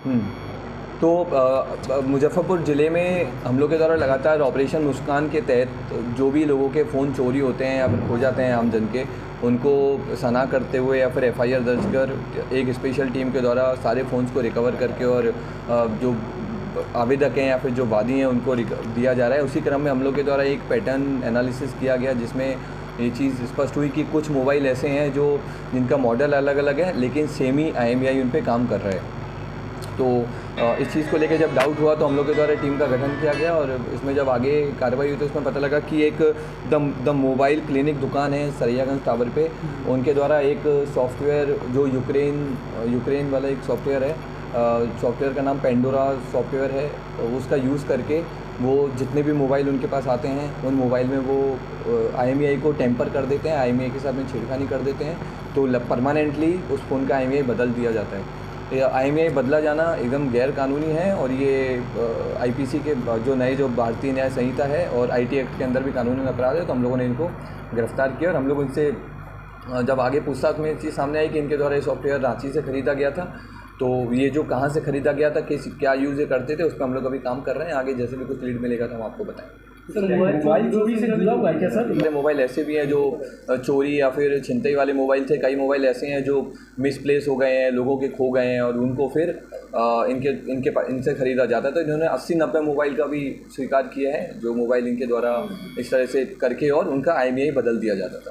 हुँ। तो मुज़फ़्फ़रपुर ज़िले में हम लोग के द्वारा लगातार ऑपरेशन मुस्कान के तहत जो भी लोगों के फ़ोन चोरी होते हैं या फिर खो जाते हैं आमजन के, उनको सना करते हुए या फिर एफआईआर दर्ज कर एक स्पेशल टीम के द्वारा सारे फ़ोन्स को रिकवर करके और जो आवेदक हैं या फिर जो वादी हैं उनको दिया जा रहा है। उसी क्रम में हम लोग के द्वारा एक पैटर्न एनालिसिस किया गया जिसमें ये चीज़ स्पष्ट हुई कि कुछ मोबाइल ऐसे हैं जो जिनका मॉडल अलग-अलग है लेकिन सेम ही आईएमईआई उन पे काम कर रहा है। तो इस चीज़ को लेके जब डाउट हुआ तो हम लोग के द्वारा टीम का गठन किया गया और इसमें जब आगे कार्रवाई हुई तो इसमें पता लगा कि एक द मोबाइल क्लिनिक दुकान है सरैयागंज टावर पे, उनके द्वारा एक सॉफ्टवेयर जो यूक्रेन वाला एक सॉफ्टवेयर है, सॉफ्टवेयर का नाम पेंडोरा सॉफ्टवेयर है, उसका यूज़ करके वो जितने भी मोबाइल उनके पास आते हैं उन मोबाइल में वो आईएमईआई को टेम्पर कर देते हैं, आईएमईआई के साथ में छेड़खानी कर देते हैं, तो परमानेंटली उस फ़ोन का आईएमईआई बदल दिया जाता है। आईएमईआई बदला जाना एकदम गैर कानूनी है और ये आईपीसी के जो भारतीय न्याय संहिता है और आईटी एक्ट के अंदर भी कानूनी अपराध है। तो हम लोगों ने इनको गिरफ्तार किया और हम लोग इनसे जब आगे पूछताछ में चीज़ सामने आई कि इनके द्वारा ये सॉफ्टवेयर रांची से ख़रीदा गया था, तो ये जो कहाँ से ख़रीदा गया था, क्या यूज़ ये करते थे, उस पर हम लोग अभी काम कर रहे हैं। आगे जैसे भी कुछ लीड मिलेगा तो हम आपको बताएंगे। मोबाइल चोरी से जुड़ा हुआ है क्या सर? मोबाइल ऐसे भी हैं जो चोरी या फिर छिनतई वाले मोबाइल थे, कई मोबाइल ऐसे हैं जो मिसप्लेस हो गए हैं, लोगों के खो गए हैं और उनको फिर इनसे ख़रीदा जाता है। तो इन्होंने 80-90 मोबाइल का भी स्वीकार किया है जो मोबाइल इनके द्वारा इस तरह से करके और उनका आईएमईआई बदल दिया जाता था।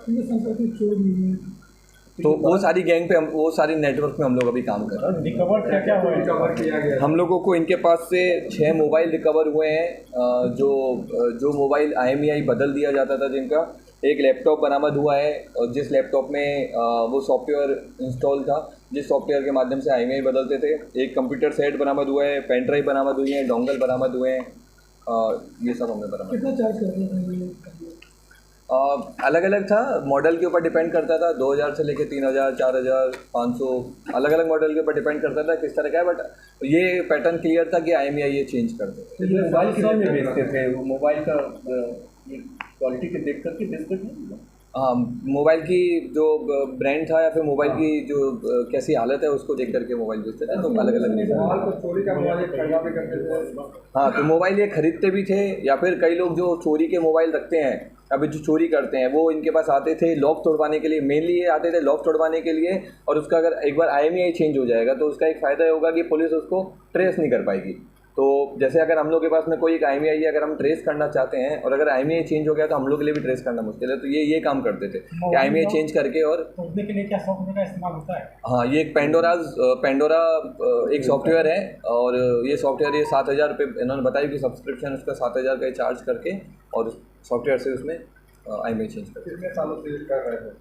तो वो सारी गैंग पे वो सारी नेटवर्क में हम लोग अभी काम कर रहे हैं। रिकवर क्या रिकवर किया गया? हम लोगों को इनके पास से 6 मोबाइल रिकवर हुए हैं जो मोबाइल आईएमईआई बदल दिया जाता था जिनका। एक लैपटॉप बरामद हुआ है और जिस लैपटॉप में वो सॉफ्टवेयर इंस्टॉल था जिस सॉफ्टवेयर के माध्यम से आईएमईआई बदलते थे। एक कंप्यूटर सेट बरामद हुआ है, पेन ड्राइव बरामद हुई है, डोंगल बरामद हुए हैं, ये सब हमने बरामद। कितना चार्ज करते हैं? अलग अलग था, मॉडल के ऊपर डिपेंड करता था, 2000 से लेके 3000, 4000, 500, अलग अलग मॉडल के ऊपर डिपेंड करता था किस तरह का है। बट ये पैटर्न क्लियर था कि आईएमईआई ये चेंज कर देते थे। मोबाइल कितने में बेचते थे? वो मोबाइल का क्वालिटी के देख करके बेचते थे? हाँ, मोबाइल की जो ब्रांड था या फिर मोबाइल की जो कैसी हालत है उसको देख करके मोबाइल बेचते थे। तो अलग अलग चोरी का मोबाइल खरीदा भी करते थे। हाँ, तो मोबाइल ये खरीदते भी थे या फिर कई लोग जो चोरी के मोबाइल रखते हैं अभी जो चोरी करते हैं वो इनके पास आते थे लॉक तोड़वाने के लिए, मेनली ये आते थे लॉक तोड़वाने के लिए। और उसका अगर एक बार आईएमईआई चेंज हो जाएगा तो उसका एक फ़ायदा ये होगा कि पुलिस उसको ट्रेस नहीं कर पाएगी। तो जैसे अगर हम लोग के पास में कोई एक आईएमईआई अगर हम ट्रेस करना चाहते हैं और अगर आईएमईआई चेंज हो गया तो हम लोग के लिए भी ट्रेस करना मुश्किल है। तो ये काम करते थे कि आईएमईआई चेंज करके और तोड़ने के लिए क्या सॉफ्टवेयर का इस्तेमाल होता है? हाँ, ये एक पेंडोरा एक सॉफ्टवेयर है और ये सॉफ्टवेयर ये 7000 रुपये इन्होंने बताया कि सब्सक्रिप्शन उसका 7000 का चार्ज करके और सॉफ्टवेयर से उसमें आईएमईआई चेंज करके। कितने सालों से कर रहे थे?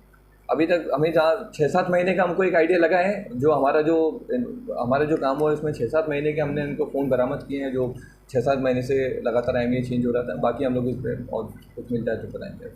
अभी तक हमें जहाँ 6-7 महीने का हमको एक आइडिया लगा है। जो हमारा जो काम हुआ है उसमें 6-7 महीने के हमने इनको फ़ोन बरामद किए हैं जो 6-7 महीने से लगातार आईएमईआई चेंज हो रहा था। बाकी हम लोग इस पर और कुछ मिलता है तो बताएंगे।